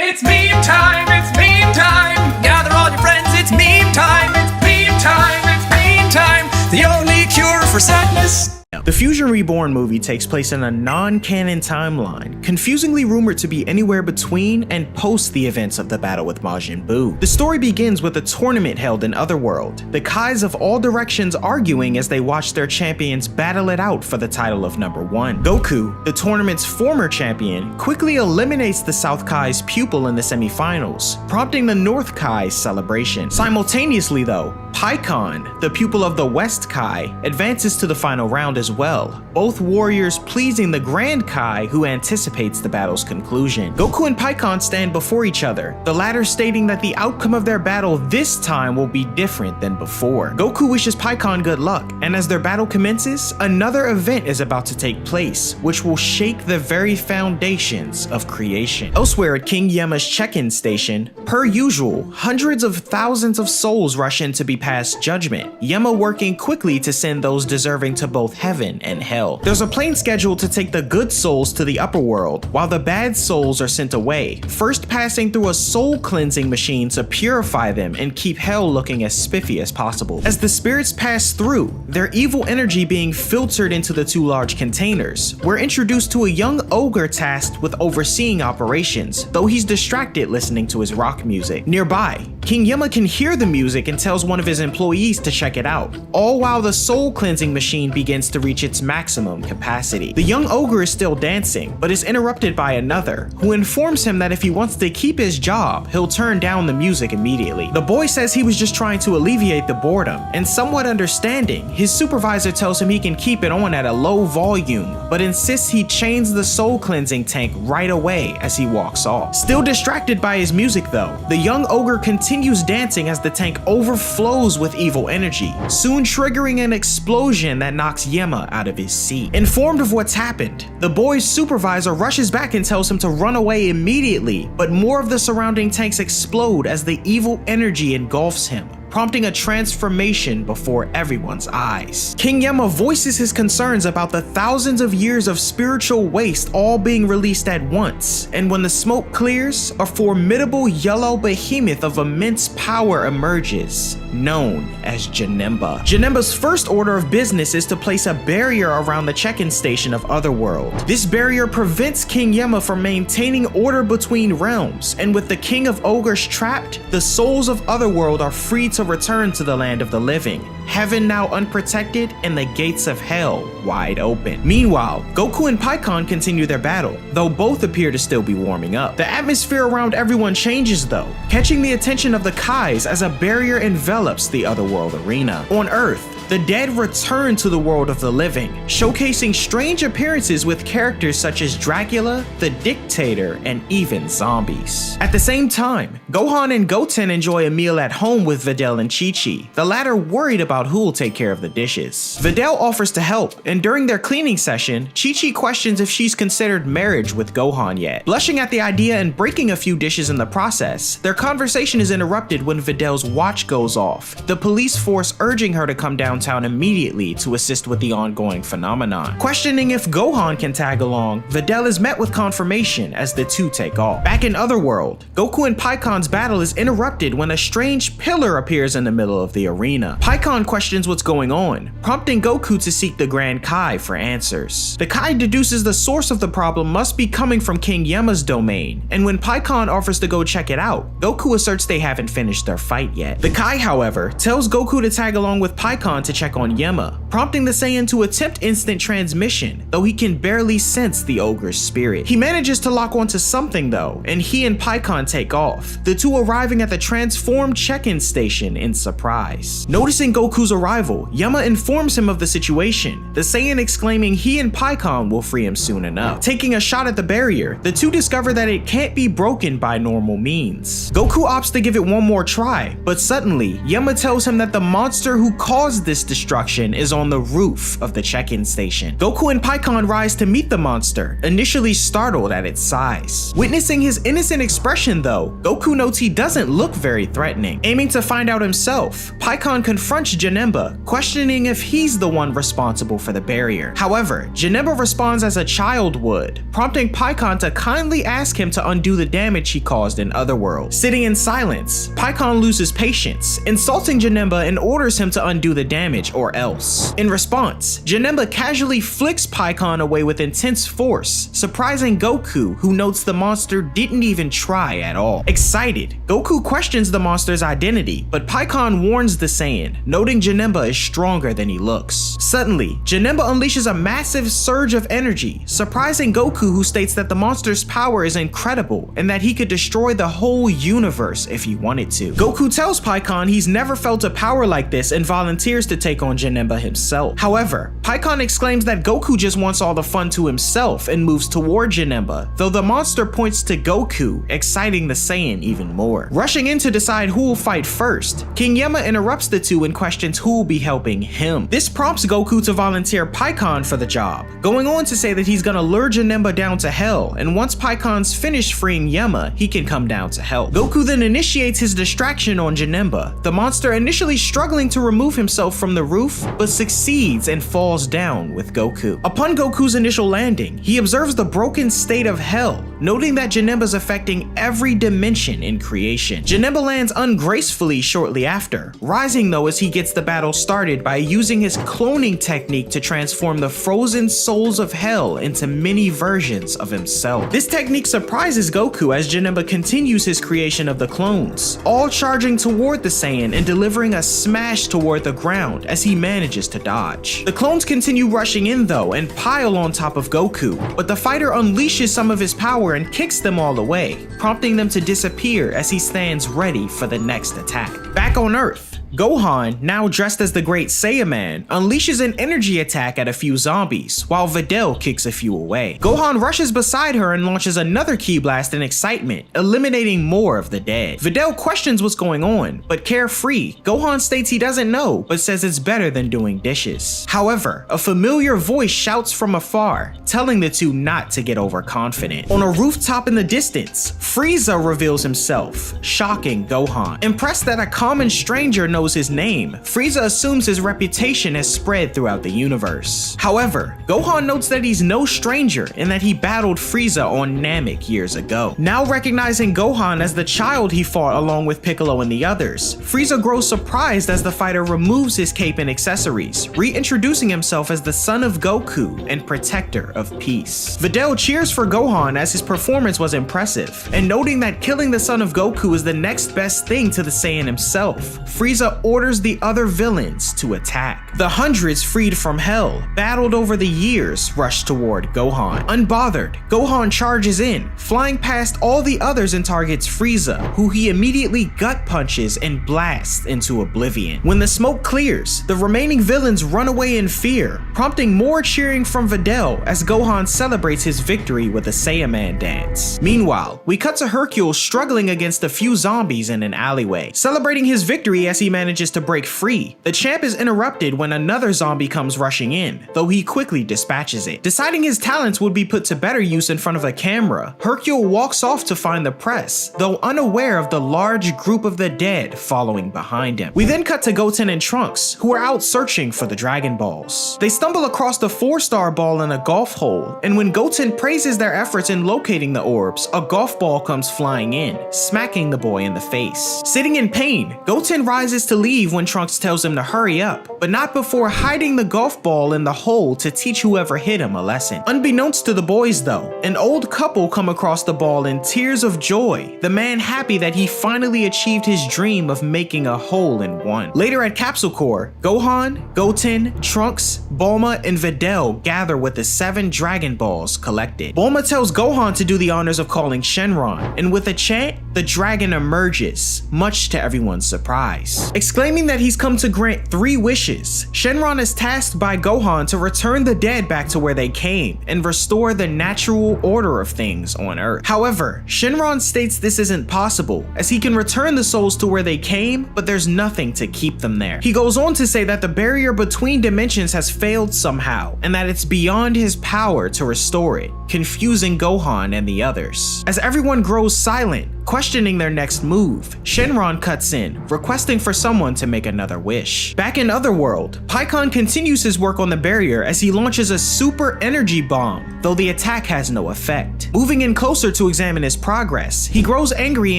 It's meme time, it's meme time. Gather all your friends, it's meme time. It's meme time, it's meme time. The only cure for sadness. The Fusion Reborn movie takes place in a non-canon timeline, confusingly rumored to be anywhere between and post the events of the battle with Majin Buu. The story begins with a tournament held in Otherworld, the Kais of all directions arguing as they watch their champions battle it out for the title of number 1. Goku, the tournament's former champion, quickly eliminates the South Kai's pupil in the semifinals, prompting the North Kai's celebration. Simultaneously though, Paikon, the pupil of the West Kai, advances to the final round as well, both warriors pleasing the Grand Kai, who anticipates the battle's conclusion. Goku and Paikon stand before each other, the latter stating that the outcome of their battle this time will be different than before. Goku wishes Paikon good luck, and as their battle commences, another event is about to take place, which will shake the very foundations of creation. Elsewhere at King Yema's check-in station, per usual, hundreds of thousands of souls rush in to be passed judgment, Yema working quickly to send those deserving to both heaven and hell. There's a plane scheduled to take the good souls to the upper world, while the bad souls are sent away, first passing through a soul cleansing machine to purify them and keep hell looking as spiffy as possible. As the spirits pass through, their evil energy being filtered into the 2 large containers, we're introduced to a young ogre tasked with overseeing operations, though he's distracted listening to his rock music. Nearby, King Yema can hear the music and tells one of his employees to check it out, all while the soul cleansing machine begins to reach its maximum capacity. The young ogre is still dancing, but is interrupted by another, who informs him that if he wants to keep his job, he'll turn down the music immediately. The boy says he was just trying to alleviate the boredom, and somewhat understanding, his supervisor tells him he can keep it on at a low volume, but insists he chains the soul cleansing tank right away as he walks off. Still distracted by his music though, the young ogre continues dancing as the tank overflows with evil energy, soon triggering an explosion that knocks Yema out of his seat. Informed of what's happened, the boy's supervisor rushes back and tells him to run away immediately, but more of the surrounding tanks explode as the evil energy engulfs him, prompting a transformation before everyone's eyes. King Yema voices his concerns about the thousands of years of spiritual waste all being released at once, and when the smoke clears, a formidable yellow behemoth of immense power emerges, known as Janemba. Janemba's first order of business is to place a barrier around the check-in station of Otherworld. This barrier prevents King Yema from maintaining order between realms, and with the King of Ogres trapped, the souls of Otherworld are free to return to the land of the living, heaven now unprotected and the gates of hell wide open. Meanwhile, Goku and Paikon continue their battle, though both appear to still be warming up. The atmosphere around everyone changes though, catching the attention of the Kais as a barrier envelops the Otherworld arena. On Earth, the dead return to the world of the living, showcasing strange appearances with characters such as Dracula, the Dictator, and even zombies. At the same time, Gohan and Goten enjoy a meal at home with Videl and Chi-Chi, the latter worried about who will take care of the dishes. Videl offers to help, and during their cleaning session, Chi-Chi questions if she's considered marriage with Gohan yet. Blushing at the idea and breaking a few dishes in the process, their conversation is interrupted when Videl's watch goes off, the police force urging her to come downtown immediately to assist with the ongoing phenomenon. Questioning if Gohan can tag along, Videl is met with confirmation as the two take off. Back in Otherworld, Goku and Paikon's battle is interrupted when a strange pillar appears in the middle of the arena. Paikon questions what's going on, prompting Goku to seek the Grand Kai for answers. The Kai deduces the source of the problem must be coming from King Yema's domain, and when Paikon offers to go check it out, Goku asserts they haven't finished their fight yet. The Kai, however, tells Goku to tag along with Paikon to check on Yema, prompting the Saiyan to attempt instant transmission, though he can barely sense the ogre's spirit. He manages to lock onto something though, and he and Paikon take off, the two arriving at the transformed check-in station in surprise. Noticing Goku's arrival, Yema informs him of the situation, the Saiyan exclaiming he and Paikon will free him soon enough. Taking a shot at the barrier, the two discover that it can't be broken by normal means. Goku opts to give it one more try, but suddenly, Yema tells him that the monster who caused this this destruction is on the roof of the check-in station. Goku and Pikkon rise to meet the monster, initially startled at its size. Witnessing his innocent expression though, Goku notes he doesn't look very threatening. Aiming to find out himself, Pikkon confronts Janemba, questioning if he's the one responsible for the barrier. However, Janemba responds as a child would, prompting Pikkon to kindly ask him to undo the damage he caused in Otherworld. Sitting in silence, Pikkon loses patience, insulting Janemba and orders him to undo the damage or else. In response, Janemba casually flicks Pikkon away with intense force, surprising Goku, who notes the monster didn't even try at all. Excited, Goku questions the monster's identity, but Pikkon warns the Saiyan, noting Janemba is stronger than he looks. Suddenly, Janemba unleashes a massive surge of energy, surprising Goku, who states that the monster's power is incredible and that he could destroy the whole universe if he wanted to. Goku tells Pikkon he's never felt a power like this and volunteers to take on Janemba himself. However, Pikkon exclaims that Goku just wants all the fun to himself and moves toward Janemba, though the monster points to Goku, exciting the Saiyan even more. Rushing in to decide who will fight first, King Yama interrupts the two and questions who will be helping him. This prompts Goku to volunteer Pikkon for the job, going on to say that he's gonna lure Janemba down to hell, and once Pikkon's finished freeing Yama, he can come down to help. Goku then initiates his distraction on Janemba, the monster initially struggling to remove himself from the roof, but succeeds and falls down with Goku. Upon Goku's initial landing, he observes the broken state of hell, noting that Janemba's affecting every dimension in creation. Janemba lands ungracefully shortly after, rising though as he gets the battle started by using his cloning technique to transform the frozen souls of hell into many versions of himself. This technique surprises Goku as Janemba continues his creation of the clones, all charging toward the Saiyan and delivering a smash toward the ground as he manages to dodge. The clones continue rushing in though and pile on top of Goku, but the fighter unleashes some of his power and kicks them all away, prompting them to disappear as he stands ready for the next attack. Back on Earth, Gohan, now dressed as the Great Saiyaman, unleashes an energy attack at a few zombies, while Videl kicks a few away. Gohan rushes beside her and launches another ki blast in excitement, eliminating more of the dead. Videl questions what's going on, but carefree, Gohan states he doesn't know, but says it's better than doing dishes. However, a familiar voice shouts from afar, telling the two not to get overconfident. On a rooftop in the distance, Frieza reveals himself, shocking Gohan. Impressed that a common stranger knows his name, Frieza assumes his reputation has spread throughout the universe. However, Gohan notes that he's no stranger and that he battled Frieza on Namek years ago. Now recognizing Gohan as the child he fought along with Piccolo and the others, Frieza grows surprised as the fighter removes his cape and accessories, reintroducing himself as the son of Goku and protector of peace. Videl cheers for Gohan as his performance was impressive, and noting that killing the son of Goku is the next best thing to the Saiyan himself, Frieza orders the other villains to attack. The hundreds freed from hell, battled over the years, rush toward Gohan. Unbothered, Gohan charges in, flying past all the others and targets Frieza, who he immediately gut punches and blasts into oblivion. When the smoke clears, the remaining villains run away in fear, prompting more cheering from Videl as Gohan celebrates his victory with a Saiyaman dance. Meanwhile, we cut to Hercule struggling against a few zombies in an alleyway. Celebrating his victory as he manages to break free, the champ is interrupted when another zombie comes rushing in, though he quickly dispatches it. Deciding his talents would be put to better use in front of a camera, Hercule walks off to find the press, though unaware of the large group of the dead following behind him. We then cut to Goten and Trunks, who are out searching for the Dragon Balls. They stumble across the 4-star ball in a golf hole, and when Goten praises their efforts in locating the orbs, a golf ball comes flying in, smacking the boy in the face. Sitting in pain, Goten rises to leave when Trunks tells him to hurry up, but not before hiding the golf ball in the hole to teach whoever hit him a lesson. Unbeknownst to the boys though, an old couple come across the ball in tears of joy, the man happy that he finally achieved his dream of making a hole in one. Later at Capsule Corps, Gohan, Goten, Trunks, Bulma, and Videl gather with the 7 Dragon Balls collected. Bulma tells Gohan to do the honors of calling Shenron, and with a chant, the dragon emerges, much to everyone's surprise. Exclaiming that he's come to grant 3 wishes, Shenron is tasked by Gohan to return the dead back to where they came and restore the natural order of things on Earth. However, Shenron states this isn't possible, as he can return the souls to where they came, but there's nothing to keep them there. He goes on to say that the barrier between dimensions has failed somehow, and that it's beyond his power to restore it, confusing Gohan and the others. As everyone grows silent, questioning their next move, Shenron cuts in, requesting for someone to make another wish. Back in Otherworld, Pikkon continues his work on the barrier as he launches a super energy bomb, though the attack has no effect. Moving in closer to examine his progress, he grows angry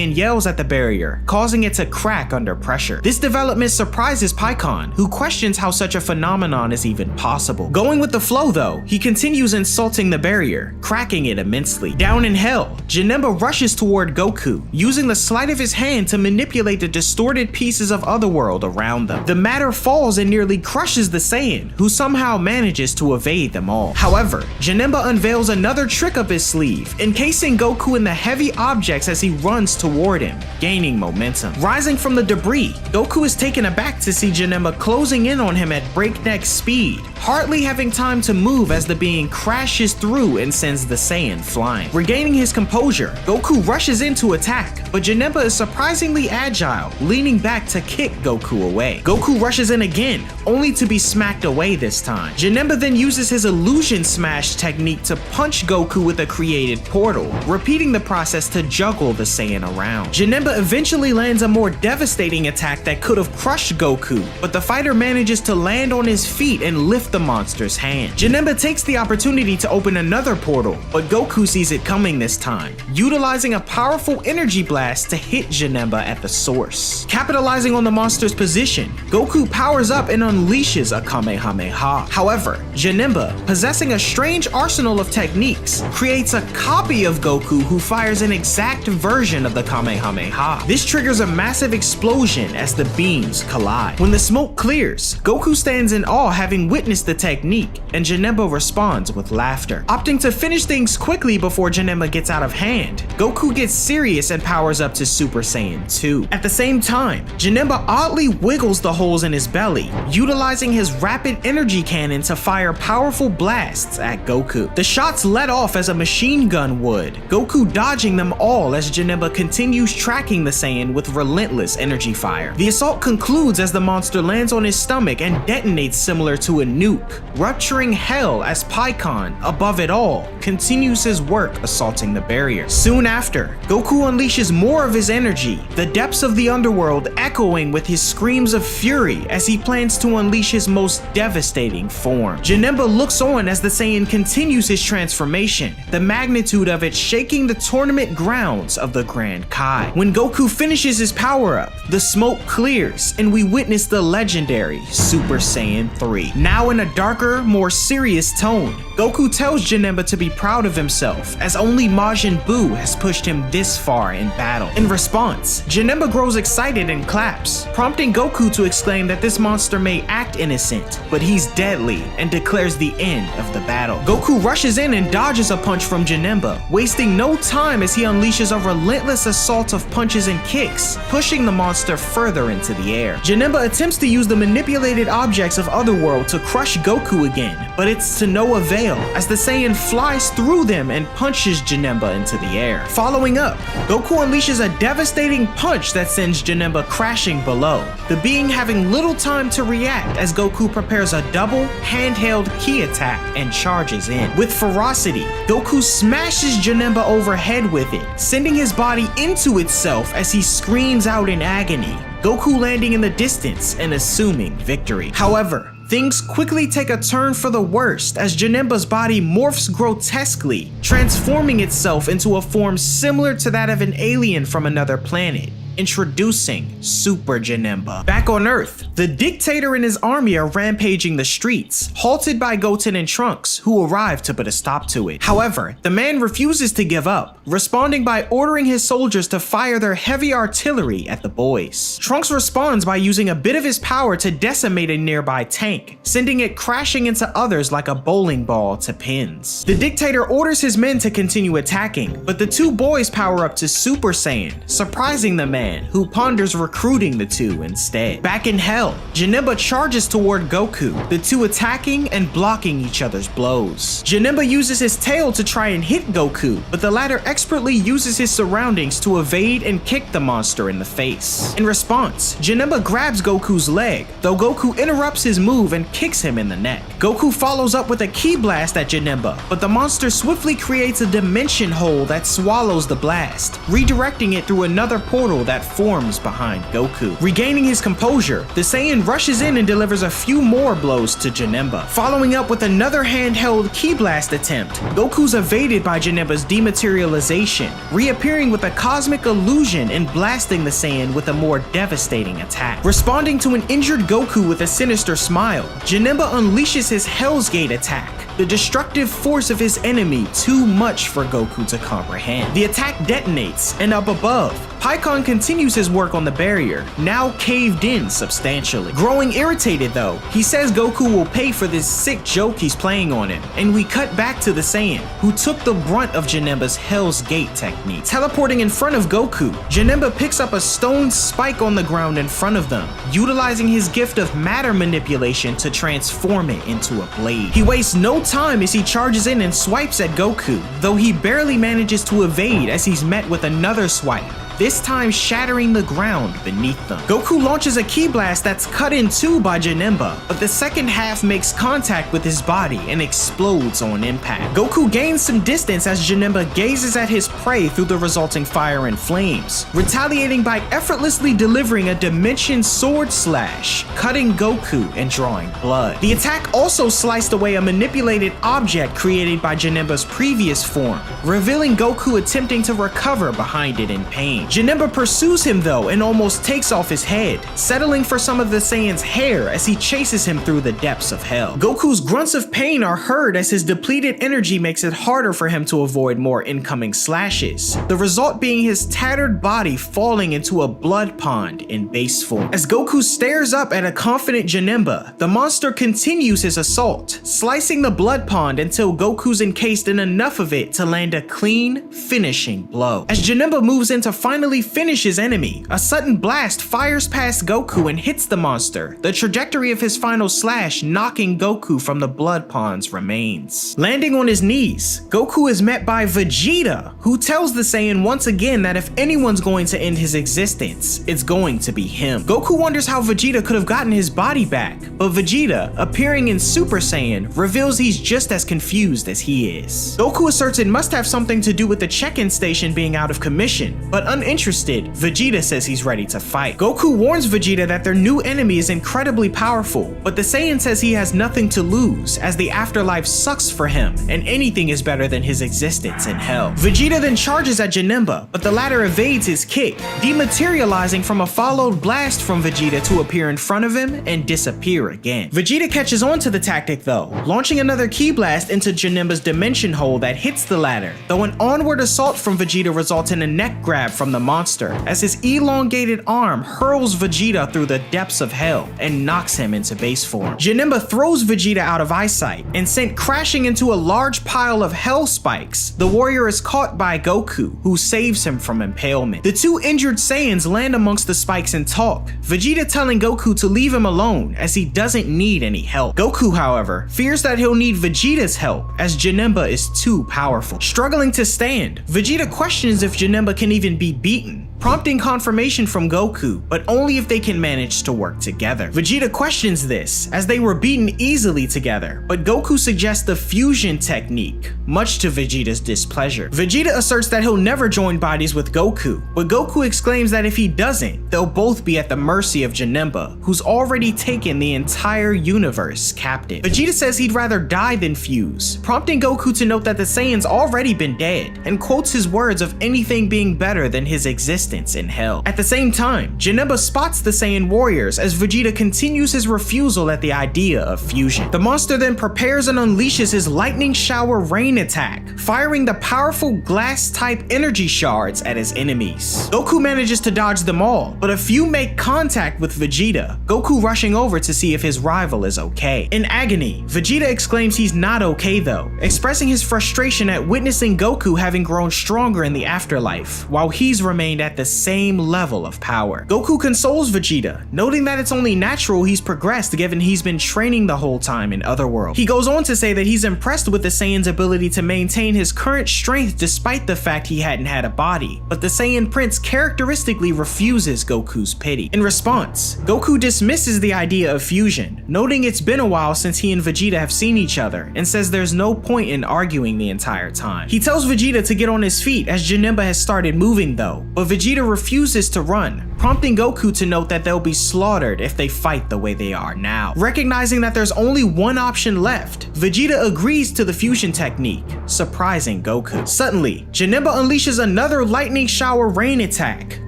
and yells at the barrier, causing it to crack under pressure. This development surprises Pikkon, who questions how such a phenomenon is even possible. Going with the flow though, he continues insulting the barrier, cracking it immensely. Down in Hell, Janemba rushes toward Goku, using the sleight of his hand to manipulate the distorted pieces of Otherworld around them. The matter falls and nearly crushes the Saiyan, who somehow manages to evade them all. However, Janemba unveils another trick up his sleeve, encasing Goku in the heavy objects as he runs toward him, gaining momentum. Rising from the debris, Goku is taken aback to see Janemba closing in on him at breakneck speed, hardly having time to move as the being crashes through and sends the Saiyan flying. Regaining his composure, Goku rushes in to attack, but Janemba is surprisingly agile, leaning back to kick Goku away. Goku rushes in again, only to be smacked away this time. Janemba then uses his illusion smash technique to punch Goku with a created portal, repeating the process to juggle the Saiyan around. Janemba eventually lands a more devastating attack that could have crushed Goku, but the fighter manages to land on his feet and lift the monster's hand. Janemba takes the opportunity to open another portal, but Goku sees it coming this time, utilizing a powerful energy blast to hit Janemba at the source. Capitalizing on the monster's position, Goku powers up and unleashes a Kamehameha. However, Janemba, possessing a strange arsenal of techniques, creates a copy of Goku who fires an exact version of the Kamehameha. This triggers a massive explosion as the beams collide. When the smoke clears, Goku stands in awe having witnessed the technique, and Janemba responds with laughter. Opting to finish things quickly before Janemba gets out of hand, Goku gets serious and powers up to Super Saiyan 2. At the same time, Janemba oddly wiggles the holes in his belly, utilizing his rapid energy cannon to fire powerful blasts at Goku. The shots let off as a machine gun would, Goku dodging them all as Janemba continues tracking the Saiyan with relentless energy fire. The assault concludes as the monster lands on his stomach and detonates similar to a nuke, rupturing hell as Pikkon, above it all, continues his work assaulting the barrier. Soon after, Goku unleashes more of his energy, the depths of the underworld echoing with his screams of fury as he plans to unleash his most devastating form. Janemba looks on as the Saiyan continues his transformation, the magnitude of it shaking the tournament grounds of the Grand Kai. When Goku finishes his power-up, the smoke clears and we witness the legendary Super Saiyan 3. Now in a darker, more serious tone, Goku tells Janemba to be proud of himself, as only Majin Buu has pushed him this far in battle. In response, Janemba grows excited and claps, prompting Goku to exclaim that this monster may act innocent, but he's deadly, and declares the end of the battle. Goku rushes in and dodges a punch from Janemba, wasting no time as he unleashes a relentless assault of punches and kicks, pushing the monster further into the air. Janemba attempts to use the manipulated objects of Otherworld to crush Goku again, but it's to no avail as the Saiyan flies through them and punches Janemba into the air. Following up, Goku unleashes a devastating punch that sends Janemba crashing below, the being having little time to react as Goku prepares a double handheld ki attack and charges in. With ferocity, Goku smashes Janemba overhead with it, sending his body into itself as he screams out in agony, Goku landing in the distance and assuming victory. However, things quickly take a turn for the worst as Janemba's body morphs grotesquely, transforming itself into a form similar to that of an alien from another planet, Introducing Super Janemba. Back on Earth, the dictator and his army are rampaging the streets, halted by Goten and Trunks, who arrive to put a stop to it. However, the man refuses to give up, responding by ordering his soldiers to fire their heavy artillery at the boys. Trunks responds by using a bit of his power to decimate a nearby tank, sending it crashing into others like a bowling ball to pins. The dictator orders his men to continue attacking, but the two boys power up to Super Saiyan, surprising the man, who ponders recruiting the two instead. Back in Hell, Janemba charges toward Goku, the two attacking and blocking each other's blows. Janemba uses his tail to try and hit Goku, but the latter expertly uses his surroundings to evade and kick the monster in the face. In response, Janemba grabs Goku's leg, though Goku interrupts his move and kicks him in the neck. Goku follows up with a ki blast at Janemba, but the monster swiftly creates a dimension hole that swallows the blast, redirecting it through another portal that forms behind Goku. Regaining his composure, the Saiyan rushes in and delivers a few more blows to Janemba. Following up with another handheld ki blast attempt, Goku's evaded by Janemba's dematerialization, reappearing with a cosmic illusion and blasting the Saiyan with a more devastating attack. Responding to an injured Goku with a sinister smile, Janemba unleashes his Hell's Gate attack, the destructive force of his enemy too much for Goku to comprehend. The attack detonates, and up above, Pikkon continues his work on the barrier, now caved in substantially. Growing irritated though, he says Goku will pay for this sick joke he's playing on him, and we cut back to the Saiyan, who took the brunt of Janemba's Hell's Gate technique. Teleporting in front of Goku, Janemba picks up a stone spike on the ground in front of them, utilizing his gift of matter manipulation to transform it into a blade. He wastes no time as he charges in and swipes at Goku, though he barely manages to evade as he's met with another swipe, this time shattering the ground beneath them. Goku launches a ki blast that's cut in two by Janemba, but the second half makes contact with his body and explodes on impact. Goku gains some distance as Janemba gazes at his prey through the resulting fire and flames, retaliating by effortlessly delivering a dimension sword slash, cutting Goku and drawing blood. The attack also sliced away a manipulated object created by Janemba's previous form, revealing Goku attempting to recover behind it in pain. Janemba pursues him though and almost takes off his head, settling for some of the Saiyan's hair as he chases him through the depths of hell. Goku's grunts of pain are heard as his depleted energy makes it harder for him to avoid more incoming slashes, the result being his tattered body falling into a blood pond in base form. As Goku stares up at a confident Janemba, the monster continues his assault, slicing the blood pond until Goku's encased in enough of it to land a clean, finishing blow. As Janemba moves in to finally finish his enemy, a sudden blast fires past Goku and hits the monster, the trajectory of his final slash knocking Goku from the blood pond's remains. Landing on his knees, Goku is met by Vegeta, who tells the Saiyan once again that if anyone's going to end his existence, it's going to be him. Goku wonders how Vegeta could have gotten his body back, but Vegeta, appearing in Super Saiyan, reveals he's just as confused as he is. Goku asserts it must have something to do with the check-in station being out of commission, but uninterested, Vegeta says he's ready to fight. Goku warns Vegeta that their new enemy is incredibly powerful, but the Saiyan says he has nothing to lose, as the afterlife sucks for him, and anything is better than his existence in hell. Vegeta then charges at Janemba, but the latter evades his kick, dematerializing from a followed blast from Vegeta to appear in front of him and disappear again. Vegeta catches on to the tactic though, launching another ki blast into Janemba's dimension hole that hits the latter, though an onward assault from Vegeta results in a neck grab from the monster, as his elongated arm hurls Vegeta through the depths of hell and knocks him into base form. Janemba throws Vegeta out of eyesight, and sent crashing into a large pile of hell spikes, the warrior is caught by Goku, who saves him from impalement. The two injured Saiyans land amongst the spikes and talk, Vegeta telling Goku to leave him alone as he doesn't need any help. Goku, however, fears that he'll need Vegeta's help as Janemba is too powerful. Struggling to stand, Vegeta questions if Janemba can even be beaten, prompting confirmation from Goku, but only if they can manage to work together. Vegeta questions this, as they were beaten easily together, but Goku suggests the fusion technique, much to Vegeta's displeasure. Vegeta asserts that he'll never join bodies with Goku, but Goku exclaims that if he doesn't, they'll both be at the mercy of Janemba, who's already taken the entire universe captive. Vegeta says he'd rather die than fuse, prompting Goku to note that the Saiyan's already been dead, and quotes his words of anything being better than his existence resistance in Hell. At the same time, Janemba spots the Saiyan warriors as Vegeta continues his refusal at the idea of fusion. The monster then prepares and unleashes his lightning shower rain attack, firing the powerful glass-type energy shards at his enemies. Goku manages to dodge them all, but a few make contact with Vegeta, Goku rushing over to see if his rival is okay. In agony, Vegeta exclaims he's not okay though, expressing his frustration at witnessing Goku having grown stronger in the afterlife, while he's remained at the same level of power. Goku consoles Vegeta, noting that it's only natural he's progressed given he's been training the whole time in Otherworld. He goes on to say that he's impressed with the Saiyan's ability to maintain his current strength despite the fact he hadn't had a body, but the Saiyan Prince characteristically refuses Goku's pity. In response, Goku dismisses the idea of fusion, noting it's been a while since he and Vegeta have seen each other, and says there's no point in arguing the entire time. He tells Vegeta to get on his feet as Janemba has started moving though, but Vegeta refuses to run, prompting Goku to note that they'll be slaughtered if they fight the way they are now. Recognizing that there's only one option left, Vegeta agrees to the fusion technique, surprising Goku. Suddenly, Janemba unleashes another lightning shower rain attack,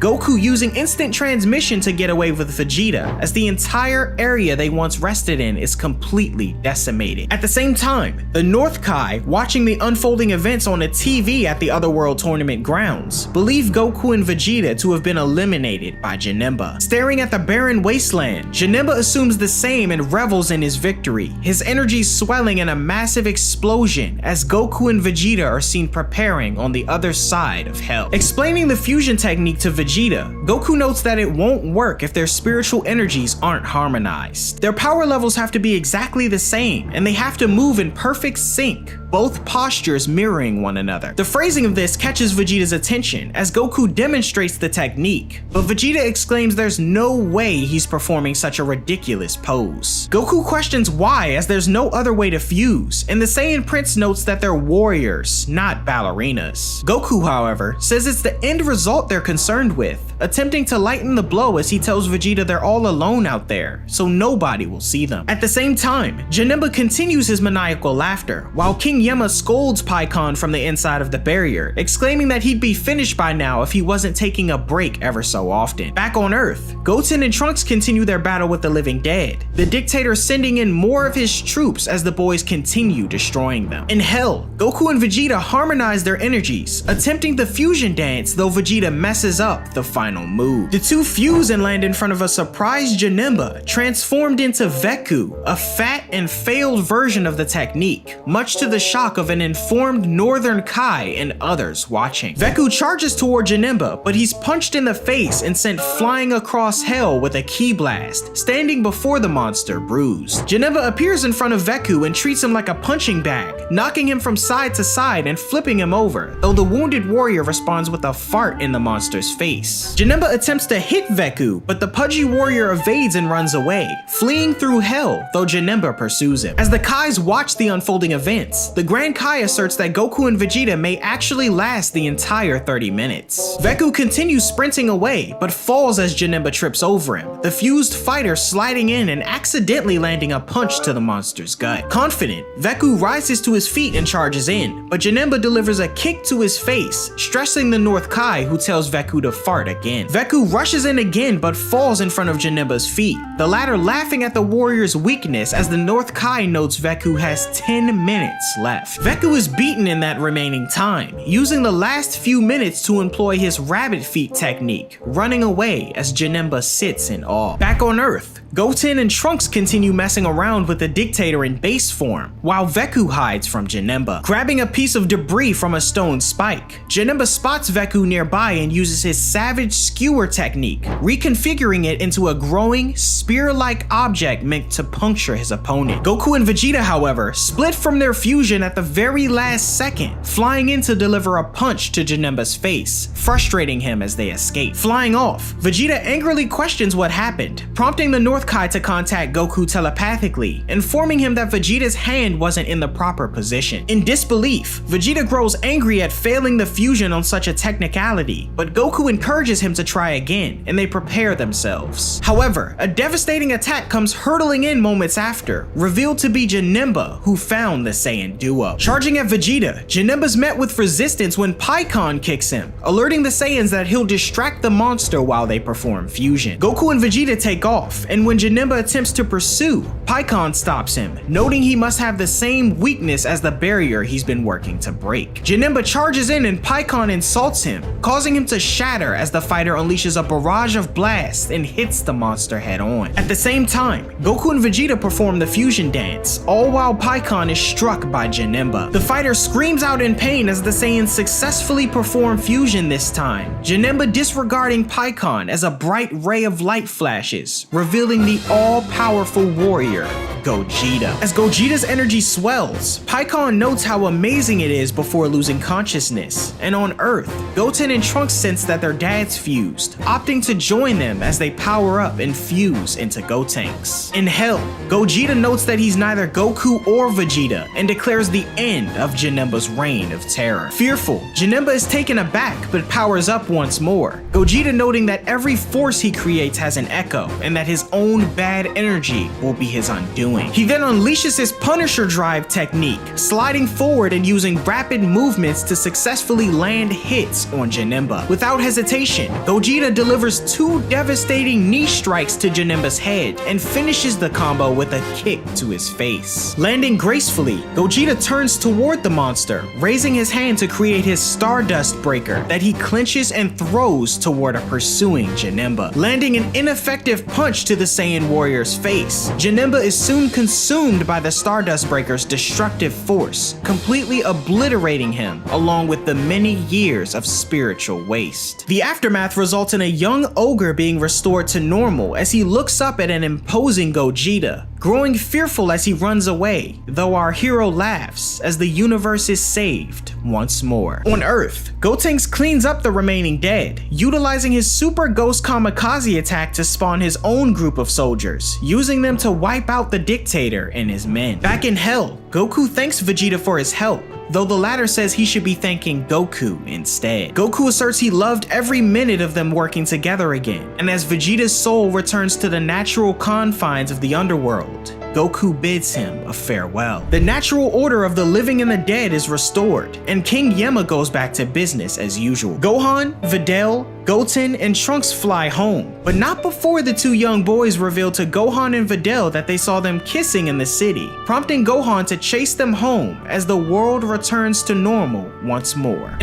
Goku using instant transmission to get away with Vegeta, as the entire area they once rested in is completely decimated. At the same time, the North Kai, watching the unfolding events on a TV at the Otherworld tournament grounds, believe Goku and Vegeta to have been eliminated by Janemba. Staring at the barren wasteland, Janemba assumes the same and revels in his victory, his energy swelling in a massive explosion as Goku and Vegeta are seen preparing on the other side of Hell. Explaining the fusion technique to Vegeta, Goku notes that it won't work if their spiritual energies aren't harmonized. Their power levels have to be exactly the same, and they have to move in perfect sync, both postures mirroring one another. The phrasing of this catches Vegeta's attention as Goku demonstrates the technique, but Vegeta exclaims there's no way he's performing such a ridiculous pose. Goku questions why, as there's no other way to fuse, and the Saiyan Prince notes that they're warriors, not ballerinas. Goku, however, says it's the end result they're concerned with, attempting to lighten the blow as he tells Vegeta they're all alone out there, so nobody will see them. At the same time, Janemba continues his maniacal laughter, while King Yema scolds Pikkon from the inside of the barrier, exclaiming that he'd be finished by now if he wasn't taking a break ever so often. Back on Earth, Goten and Trunks continue their battle with the living dead, the dictator sending in more of his troops as the boys continue destroying them. In Hell, Goku and Vegeta harmonize their energies, attempting the fusion dance, though Vegeta messes up the final move. The two fuse and land in front of a surprised Janemba, transformed into Veku, a fat and failed version of the technique, much to the shock of an informed Northern Kai and others watching. Veku charges toward Janemba, but he's punched in the face and sent flying across Hell with a ki blast, standing before the monster bruised. Janemba appears in front of Veku and treats him like a punching bag, knocking him from side to side and flipping him over, though the wounded warrior responds with a fart in the monster's face. Janemba attempts to hit Veku, but the pudgy warrior evades and runs away, fleeing through Hell, though Janemba pursues him. As the Kais watch the unfolding events, the Grand Kai asserts that Goku and Vegeta may actually last the entire 30 minutes. Veku continues sprinting away, but falls as Janemba trips over him, the fused fighter sliding in and accidentally landing a punch to the monster's gut. Confident, Veku rises to his feet and charges in, but Janemba delivers a kick to his face, stressing the North Kai, who tells Veku to fart again. Veku rushes in again but falls in front of Janemba's feet, the latter laughing at the warrior's weakness as the North Kai notes Veku has 10 minutes left. Veku is beaten in that remaining time, using the last few minutes to employ his rabbit feet technique, running away as Janemba sits in awe. Back on Earth, Goten and Trunks continue messing around with the dictator in base form, while Veku hides from Janemba, grabbing a piece of debris from a stone spike. Janemba spots Veku nearby and uses his savage skewer technique, reconfiguring it into a growing, spear-like object meant to puncture his opponent. Goku and Vegeta, however, split from their fusion at the very last second, flying in to deliver a punch to Janemba's face, frustrating him as they escape. Flying off, Vegeta angrily questions what happened, prompting the North Kai to contact Goku telepathically, informing him that Vegeta's hand wasn't in the proper position. In disbelief, Vegeta grows angry at failing the fusion on such a technicality, but Goku encourages him to try again, and they prepare themselves. However, a devastating attack comes hurtling in moments after, revealed to be Janemba, who found the Saiyan duo. Charging at Vegeta, Janemba's met with resistance when Pikkon kicks him, alerting the Saiyans that he'll distract the monster while they perform fusion. Goku and Vegeta take off, and when Janemba attempts to pursue, Pikkon stops him, noting he must have the same weakness as the barrier he's been working to break. Janemba charges in and Pikkon insults him, causing him to shatter as the fighter unleashes a barrage of blasts and hits the monster head on. At the same time, Goku and Vegeta perform the fusion dance, all while Pikkon is struck by Janemba. The fighter screams out in pain as the Saiyans successfully perform fusion this time, Janemba disregarding Pikkon as a bright ray of light flashes, revealing the all-powerful warrior, Gogeta. As Gogeta's energy swells, Pikkon notes how amazing it is before losing consciousness, and on Earth, Goten and Trunks sense that their dads fused, opting to join them as they power up and fuse into Gotenks. In Hell, Gogeta notes that he's neither Goku or Vegeta and declares the end of Janemba's reign of terror. Fearful, Janemba is taken aback but powers up once more, Gogeta noting that every force he creates has an echo and that his own bad energy will be his undoing. He then unleashes his Punisher Drive technique, sliding forward and using rapid movements to successfully land hits on Janemba. Without hesitation, Gogeta delivers 2 devastating knee strikes to Janemba's head and finishes the combo with a kick to his face. Landing gracefully, Gogeta turns toward the monster, raising his hand to create his Stardust Breaker that he clenches and throws toward a pursuing Janemba, landing an ineffective punch to the Saiyan warrior's face. Janemba is soon consumed by the Stardust Breaker's destructive force, completely obliterating him, along with the many years of spiritual waste. The aftermath results in a young ogre being restored to normal as he looks up at an imposing Gogeta, growing fearful as he runs away, though our hero laughs as the universe is saved once more. On Earth, Gotenks cleans up the remaining dead, utilizing his Super Ghost Kamikaze attack to spawn his own group of soldiers, using them to wipe out the dictator and his men. Back in Hell, Goku thanks Vegeta for his help, though the latter says he should be thanking Goku instead. Goku asserts he loved every minute of them working together again, and as Vegeta's soul returns to the natural confines of the underworld, Goku bids him a farewell. The natural order of the living and the dead is restored, and King Yemma goes back to business as usual. Gohan, Videl, Goten, and Trunks fly home, but not before the 2 young boys reveal to Gohan and Videl that they saw them kissing in the city, prompting Gohan to chase them home as the world returns to normal once more.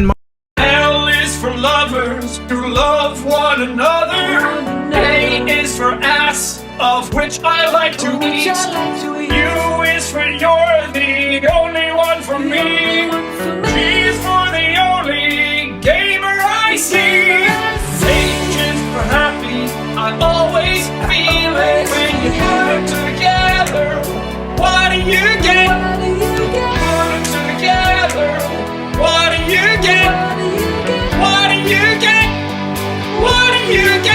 L is for lovers who love one another. A is for ass, of which I like to eat. U is for you're the only one for me. G is for the only gamer I see. H is for happy, I always feel it. When you put them together, what do you get? Put them together, what do you get? What do you get? What do you get?